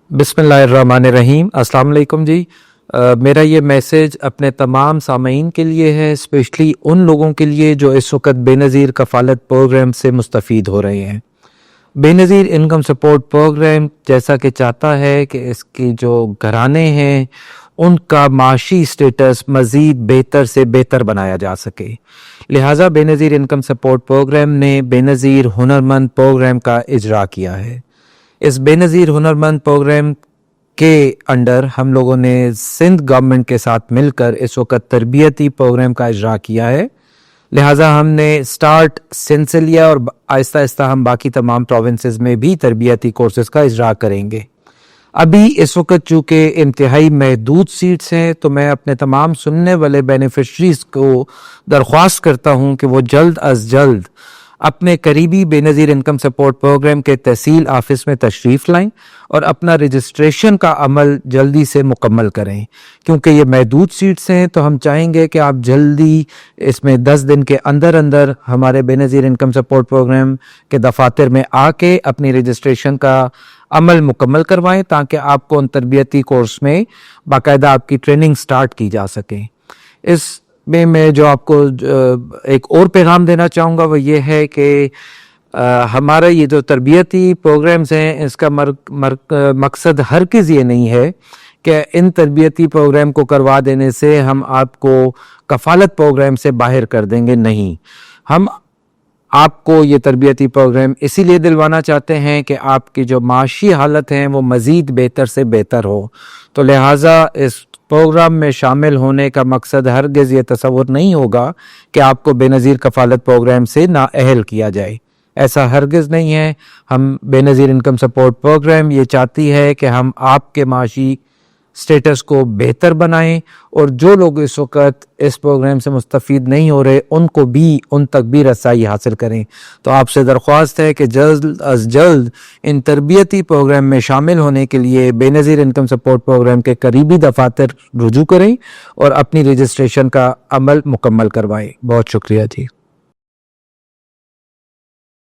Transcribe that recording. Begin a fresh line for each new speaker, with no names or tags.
बिस्मिल्लाहिर्रहमानिर्रहीम। अस्सलाम वालेकुम जी। मेरा ये मैसेज अपने तमाम सामीन के लिए है, स्पेशली उन लोगों के लिए जो इस वक्त बेनज़ीर कफ़ालत प्रोग्राम से मुस्तफ़ीद हो रहे हैं। बेनज़ीर इनकम सपोर्ट प्रोग्राम जैसा कि चाहता है कि इसकी जो घराने हैं उनका माशी स्टेटस मज़ीद बेहतर से बेहतर बनाया जा सके, लिहाजा बेनज़ीर इनकम सपोर्ट प्रोग्राम ने बेनज़ीर हुनरमंद प्रोग्राम का इजरा किया है। इस बेनज़ीर हुनरमंद प्रोग्राम के अंडर हम लोगों ने सिंध गवर्नमेंट के साथ मिलकर इस वक्त तरबियती प्रोग्राम का इजरा किया है, लिहाजा हमने स्टार्ट सिंध से लिया और आहिस्ता आहिस्ता हम बाकी तमाम प्रोविंसेस में भी तरबियती कोर्सेज़ का इजरा करेंगे। अभी इस वक्त चूँकि इंतहाई महदूद सीट्स हैं, तो मैं अपने तमाम सुनने वाले बेनिफिशरीज़ को दरख्वास्त करता हूँ कि वो जल्द अज जल्द अपने करीबी बेनज़ीर इनकम सपोर्ट प्रोग्राम के तहसील ऑफिस में तशरीफ़ लाएं और अपना रजिस्ट्रेशन का अमल जल्दी से मुकम्मल करें। क्योंकि ये महदूद सीट्स हैं, तो हम चाहेंगे कि आप जल्दी इसमें 10 दिन के अंदर अंदर हमारे बेनज़ीर इनकम सपोर्ट प्रोग्राम के दफातर में आके अपनी रजिस्ट्रेशन का अमल मुकम्मल करवाएं, ताकि आपको उन तरबियती कोर्स में बाकायदा आपकी ट्रेनिंग स्टार्ट की जा सके। इस में मैं जो आपको एक और पैगाम देना चाहूँगा वो ये है कि हमारा ये जो तरबियती प्रोग्राम्स हैं, इसका मकसद हरगिज़ ये नहीं है कि इन तरबियती प्रोग्राम को करवा देने से हम आपको कफ़ालत प्रोग्राम से बाहर कर देंगे। नहीं, हम आपको ये तरबियती प्रोग्राम इसीलिए दिलवाना चाहते हैं कि आपकी जो माशी हालत है वो मज़ीद बेहतर से बेहतर हो। तो लिहाजा इस प्रोग्राम में शामिल होने का मकसद हरगिज़ ये तसव्वुर नहीं होगा कि आपको बेनज़ीर कफ़ालत प्रोग्राम से नाअहल किया जाए, ऐसा हरगिज़ नहीं है। हम बेनज़ीर इनकम सपोर्ट प्रोग्राम ये चाहती है कि हम आपके माशी स्टेटस को बेहतर बनाएं और जो लोग इस वक्त इस प्रोग्राम से मुस्तफ़ीद नहीं हो रहे उनको भी उन तक भी रसाई हासिल करें। तो आपसे दरख्वास्त है कि जल्द अज जल्द इन तरबियती प्रोग्राम में शामिल होने के लिए बेनज़ीर इनकम सपोर्ट प्रोग्राम के करीबी दफातर रुजू करें और अपनी रजिस्ट्रेशन का अमल मुकम्मल करवाएं। बहुत शुक्रिया जी।